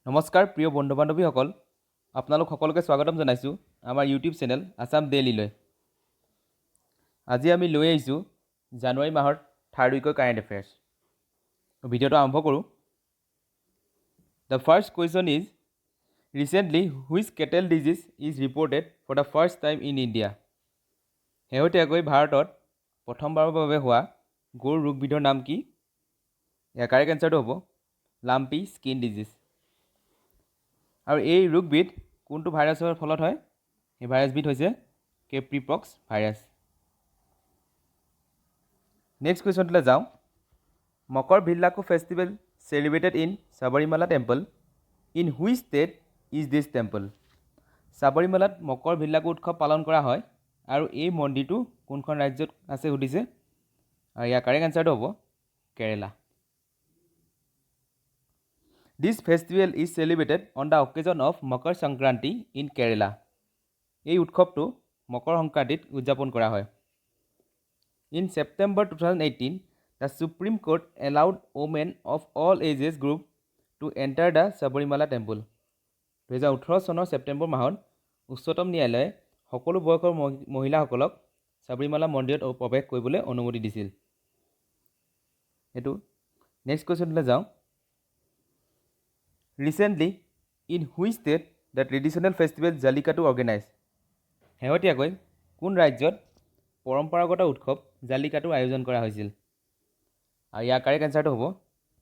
নমস্কাৰ প্ৰিয় বন্ধু বান্ধৱীসকল, আপোনালোক সকলোকে স্বাগতম জনাইছোঁ আমাৰ ইউটিউব চেনেল আছাম ডেইলীলৈ। আজি আমি লৈ আহিছোঁ জানুৱাৰী মাহৰ 3rd উইকৰ কাৰেণ্ট এফেয়াৰ্ছ। ভিডিঅ'টো আৰম্ভ কৰোঁ। The first question is recently which cattle disease is reported for the first time in India. শেহতীয়াকৈ ভাৰতত প্ৰথমবাৰৰ বাবে হোৱা গৰুৰ ৰোগবিধৰ নাম কি? ইয়াৰ কাৰেক্ট এনচাৰটো হ'ব লাম্পি স্কিন ডিজিজ। আৰু এই ৰোগবিধ কোনটো ভাইৰাছৰ ফলত হয়? এই ভাইৰাছবিধ হৈছে কেপ্ৰিপক্স ভাইৰাছ। নেক্সট কুৱেশ্যনটোলৈ যাওঁ। Makara Vilakku festival celebrated in Sabarimala temple. In which state is this temple? সাবৰিমালাত মকৰ ভিল্লাকু উৎসৱ পালন কৰা হয় আৰু এই মন্দিৰটো কোনখন ৰাজ্যত আছে সুধিছে। আৰু ইয়াৰ কাৰেক্ট এনচাৰটো হ'ব কেৰেলা। This festival is celebrated on the occasion of Makar Sankranti in Kerala. এই উৎসৱটো মকৰ সংক্ৰান্তিত উদযাপন কৰা হয়। In September 2018, the Supreme Court allowed women of all ages group to enter the Sabarimala temple. 2018 চনৰ ছেপ্টেম্বৰ মাহত উচ্চতম ন্যায়ালয়ে সকলো বয়সৰ মহিলাসকলক সাবৰিমালা মন্দিৰত প্ৰৱেশ কৰিবলৈ অনুমতি দিছিল। এইটো নেক্সট কুৱেশ্যনলৈ যাওঁ। Recently, in which state the traditional festival Jallikattu organized? শেহতীয়াকৈ কোন ৰাজ্যত পৰম্পৰাগত উৎসৱ জালিকাটুৰ আয়োজন কৰা হৈছিল? আৰু ইয়াৰ কাৰেক্ট এনচাৰটো হ'ব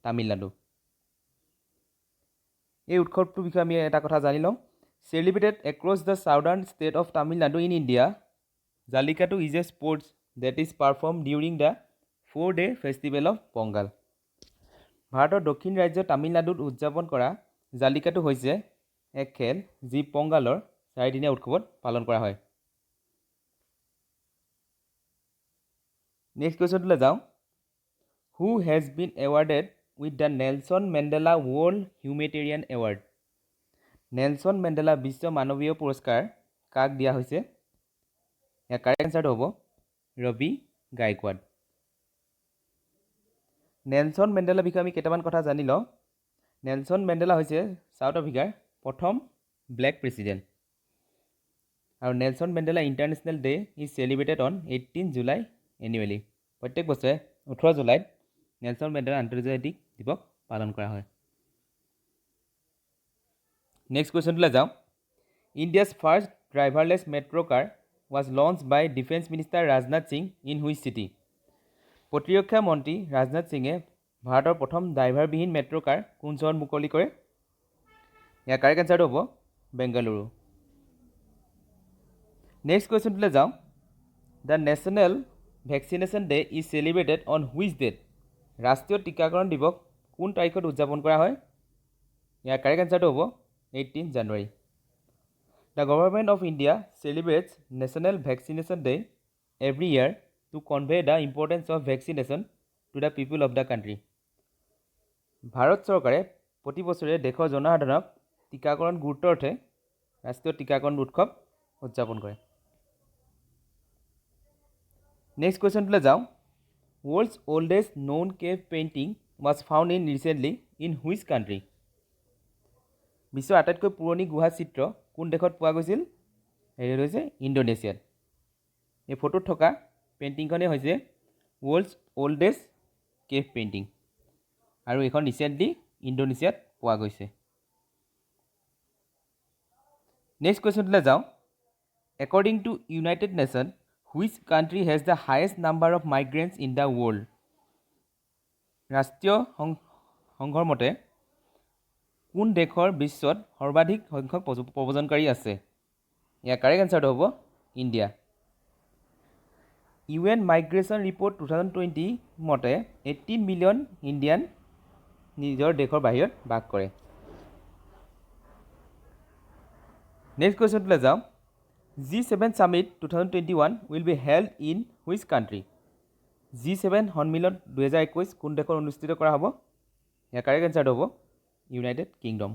তামিলনাডু। এই উৎসৱটোৰ বিষয়ে আমি এটা কথা জানি লওঁ। Celebrated across the southern state of Tamil Nadu in India, Jallikattu is a sports that is perform during the 4-day festival of Pongal. ভাৰতৰ দক্ষিণ ৰাজ্য তামিলনাডুত উদযাপন কৰা জালিকাটু হৈছে এক খেল যি পংগালৰ 4-দিনীয়া উৎসৱত পালন কৰা হয়। নেক্সট কুৱেশ্যনটোলৈ যাওঁ। Who has been awarded with the Nelson Mandela world humanitarian award? Nelson Mandela বিশ্ব মানৱীয় পুৰস্কাৰ কাক দিয়া হৈছে? ইয়াৰ কাৰেক্ট এনচাৰটো হ'ব ৰবি গায়কৱাড। নেলছন মেণ্ডেলাৰ বিষয়ে আমি কেইটামান কথা জানি লওঁ। নেলছন মেণ্ডেলা হৈছে ছাউথ আফ্ৰিকাৰ প্ৰথম ব্লেক প্ৰেছিডেণ্ট। আৰু Nelson Mandela international day is celebrated on 18 July annually. প্ৰত্যেক বছৰে 18 জুলাইত নেলছন মেণ্ডেলা আন্তৰ্জাতিক দিৱস পালন কৰা হয়। নেক্সট কুৱেশ্যনটোলৈ যাওঁ। India's first driverless metro' car was launch by defence minister Rajnath Singh in which city? প্ৰতিৰক্ষা মন্ত্ৰী ৰাজনাথ সিঙে ভাৰতৰ প্ৰথম ড্ৰাইভাৰবিহীন মেট্ৰ' কাৰ কোন চহৰত মুকলি কৰে? ইয়াৰ কাৰেক্ট এনচাৰটো হ'ব বেংগালুৰু। নেক্সট কুৱেশ্যনটোলৈ যাওঁ। The national vaccination day is celebrated on which date? ৰাষ্ট্ৰীয় টীকাকৰণ দিৱস কোন তাৰিখত উদযাপন কৰা হয়? ইয়াৰ কাৰেক্ট এনচাৰটো হ'ব 18 জানুৱাৰী। The government of India celebrates national vaccination day every year to convey the importance of vaccination to the people of the country. Bharat চৰকাৰে প্ৰতি বছৰে দেশৰ জনসাধাৰণক টীকাকৰণ গুৰুত্বৰ অৰ্থে ৰাষ্ট্ৰীয় টীকাকৰণ উৎসৱ উদযাপন কৰে। নেক্সট কুৱেশ্যনটোলৈ যাওঁ। World's oldest non cave painting was found in recently in which country? বিশ্বৰ আটাইতকৈ পুৰণি গুহা চিত্ৰ কোন দেশত পোৱা গৈছিল? সেইটো হৈছে ইণ্ডোনেছিয়াত। এই ফটোত থকা পেইণ্টিংখনেই হৈছে ৱৰ্ল্ডছ অল্ডেষ্ট কেভ পেইণ্টিং আৰু এইখন ৰিচেণ্টলি ইণ্ডোনেছিয়াত পোৱা গৈছে। নেক্সট কুৱেশ্যনটোলৈ যাওঁ। According to United Nation which country has the highest number of migrants in the world? ৰাষ্ট্ৰীয় সংঘৰ মতে কোন দেশৰ বিশ্বত সৰ্বাধিক সংখ্যক প্ৰব্ৰজনকাৰী আছে? ইয়াৰ কাৰেক্ট এনচাৰটো হ'ব ইণ্ডিয়া। UN মাইগ্ৰেশ্যন ৰিপৰ্ট 2020 মতে 18 মিলিয়ন ইণ্ডিয়ান নিজৰ দেশৰ বাহিৰত বাস কৰে। নেক্সট কুৱেশ্যনটোলৈ যাওঁ। G7 Summit 2021 will be held in which country? G7 সন্মিলন 2021 কোন দেশত অনুষ্ঠিত কৰা হ'ব? ইয়াৰ কাৰেক্ট এনচাৰটো হ'ব ইউনাইটেড কিংডম।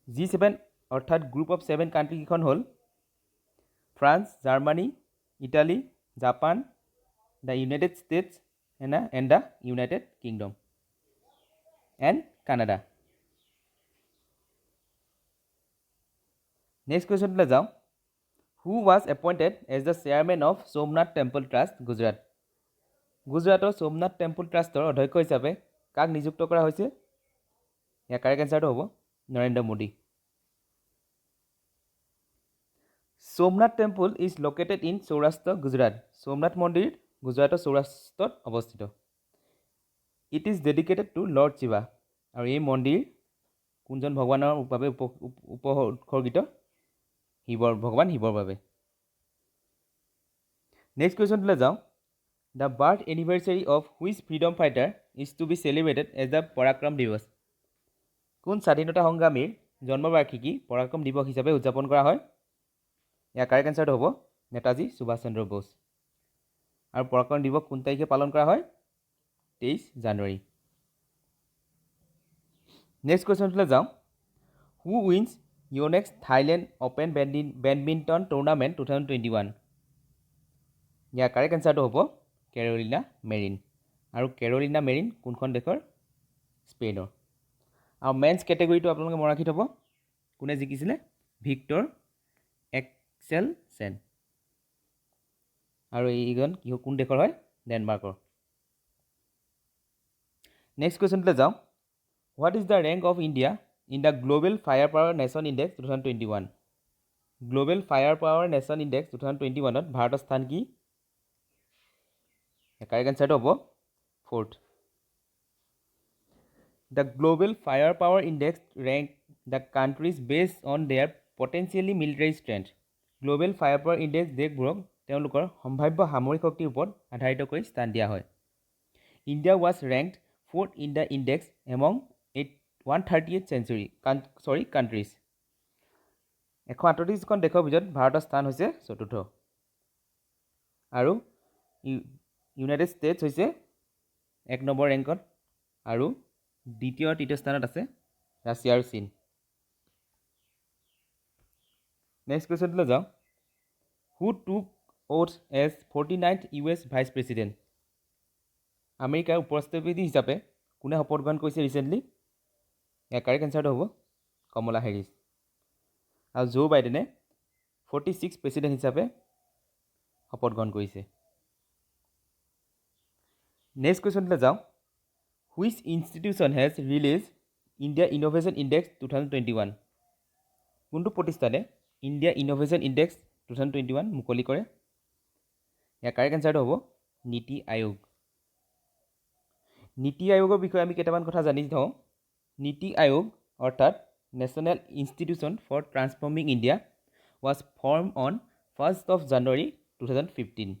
G7 অৰ্থাৎ গ্ৰুপ অফ 7 কাণ্ট্ৰি কেইখন হ'ল France, Germany, Italy, Japan, the United States and the United Kingdom and Canada. Next কুৱেশ্যনলৈ যাওঁ who was appointed as the chairman of Somnath temple trust Gujarat গুজৰাটৰ সোমনাথ টেম্পল ট্ৰাষ্টৰ অধ্যক্ষ হিচাপে কাক নিযুক্ত কৰা হৈছে ইয়াৰ কাৰেক্ট এনচাৰটো হ'ব Narendra Modi Somnath temple is located in Saurashtra Gujarat Somnath মন্দিৰ গুজৰাটৰ সৌৰাষ্ট্ৰত অৱস্থিত it is dedicated to lord Shiva আৰু এই মন্দিৰ কোনজন ভগৱানৰ বাবে উৎসৰ্গিত ভগৱান শিৱৰ বাবে নেক্সট কুৱেশ্যনলৈ যাওঁ the birth anniversary of which freedom fighter is to be celebrated as the Parakram Diwas কোন স্বাধীনতা সংগ্ৰামীৰ জন্মবাৰ্ষিকী পৰাক্ৰম দিৱস হিচাপে উদযাপন কৰা হয় ইয়াৰ কাৰেক্ট এনচাৰটো হ'ব নেতাজী সুভাষ চন্দ্ৰ বোস আৰু পৰাক্ৰম দিৱস কোন তাৰিখে পালন কৰা হয় 23 জানুৱাৰী নেক্সট কুৱেশ্যনলৈ যাওঁ who wins Yonex Thailand Open badminton tournament 2021 year correct এনচাৰটো হ'ব কেৰলিনা মেৰিন আৰু কেৰলিনা মেৰিন কোনখন দেশৰ স্পেইনৰ আৰু মেন্স কেটেগৰীটো আপোনালোকে মনত ৰাখি থ'ব কোনে জিকিছিলে ভিক্টৰ এক্সেল চেন আৰু এইজন কোন দেশৰ হয় ডেনমাৰ্কৰ নেক্সট কুৱেশ্যনলৈ যাওঁ what is the rank of India in the global fire power nation index 2021 global fire power nation index 2021ত ভাৰতৰ স্থান কি কাৰেক্ট এনচাৰটো হ'ব 4th the global fire power index rank the countries based on their potentially military strength global fire power index দেশবোৰক তেওঁলোকৰ সম্ভাৱ্য সামৰিক শক্তিৰ ওপৰত আধাৰিত কৰি স্থান দিয়া হয় India was ranked 4th in the index among 138 countries 138খন দেশৰ ভিতৰত ভাৰতৰ স্থান হৈছে 4ৰ্থ আৰু ইউনাইটেড ষ্টেটছ হৈছে 1 নম্বৰ ৰেংকত আৰু দ্বিতীয় আৰু তৃতীয় স্থানত আছে ৰাছিয়া আৰু চীন নেক্সট কুৱেশ্যনলৈ যাওঁ who took oath as 49th US vice president আমেৰিকাৰ উপৰাষ্ট্ৰপতি হিচাপে কোনে শপত গ্ৰহণ কৰিছে ৰিচেণ্টলি ইয়াৰ কাৰেক্ট এনচাৰটো হ'ব কমলা হেৰিছ আৰু জো বাইডেনে 46 প্ৰেছিডেণ্ট হিচাপে শপত গ্ৰহণ কৰিছে নেক্সট কুৱেশ্যনলৈ যাওঁ which institution has release India innovation index 2021 কোনটো প্ৰতিষ্ঠানে ইণ্ডিয়া ইন'ভেশ্যন ইণ্ডেক্স 2021 মুকলি কৰে ইয়াৰ কাৰেক্ট এনচাৰটো হ'ব নীতি আয়োগ নীতি আয়োগৰ বিষয়ে আমি কেইটামান কথা জানি থওঁ নীতি আয়োগ অৰ্থাৎ national institution for transforming India was form on 1st of January 2015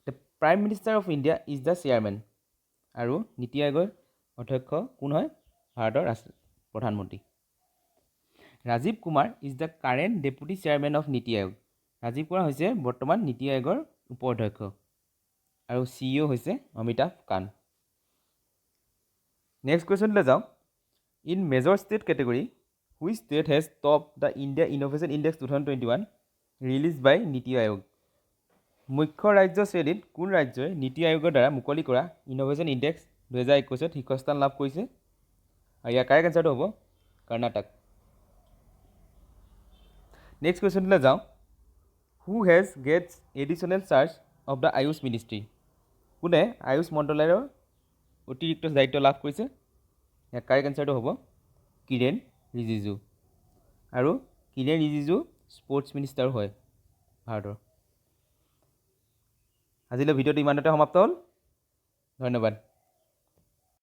the prime minister of India is the chairman আৰু নীতি আয়োগৰ অধ্যক্ষ কোন হয় ভাৰতৰ প্ৰধানমন্ত্ৰী Rajiv Kumar is the current deputy chairman of Niti Aayog Rajiv Kumar হৈছে বৰ্তমান নীতি আয়োগৰ উপ অধ্যক্ষ আৰু CEO হৈছে অমিতাভ কান্ত নেক্সট কুৱেশ্যনলৈ যাওঁ in major state category which state has top the India innovation index 2021 release by NITI Aayog মুখ্য ৰাজ্য শ্ৰেণীত কোন ৰাজ্যই নীতি আয়োগৰ দ্বাৰা মুকলি কৰা ইন'ভেশ্যন ইণ্ডেক্স 2021ত শীৰ্ষস্থান লাভ কৰিছে আৰু ইয়াৰ কাৰেক্ট এনচাৰটো হ'ব কৰ্ণাটক নেক্সট কুৱেশ্যনলৈ যাওঁ who has gets additional charge of the Ayush ministry কোনে আয়ুষ মন্ত্ৰালয়ৰ অতিৰিক্ত দায়িত্ব লাভ কৰিছে ইয়াৰ কাৰেক্ট এনচাৰটো হ'ব কিৰেণ ৰিজিজু আৰু কিৰেণ ৰিজিজু স্পৰ্টছ মিনিষ্টাৰ হয় ভাৰতৰ আজিলৈ ভিডিঅ'টো ইমানতে সমাপ্ত হ'ল ধন্যবাদ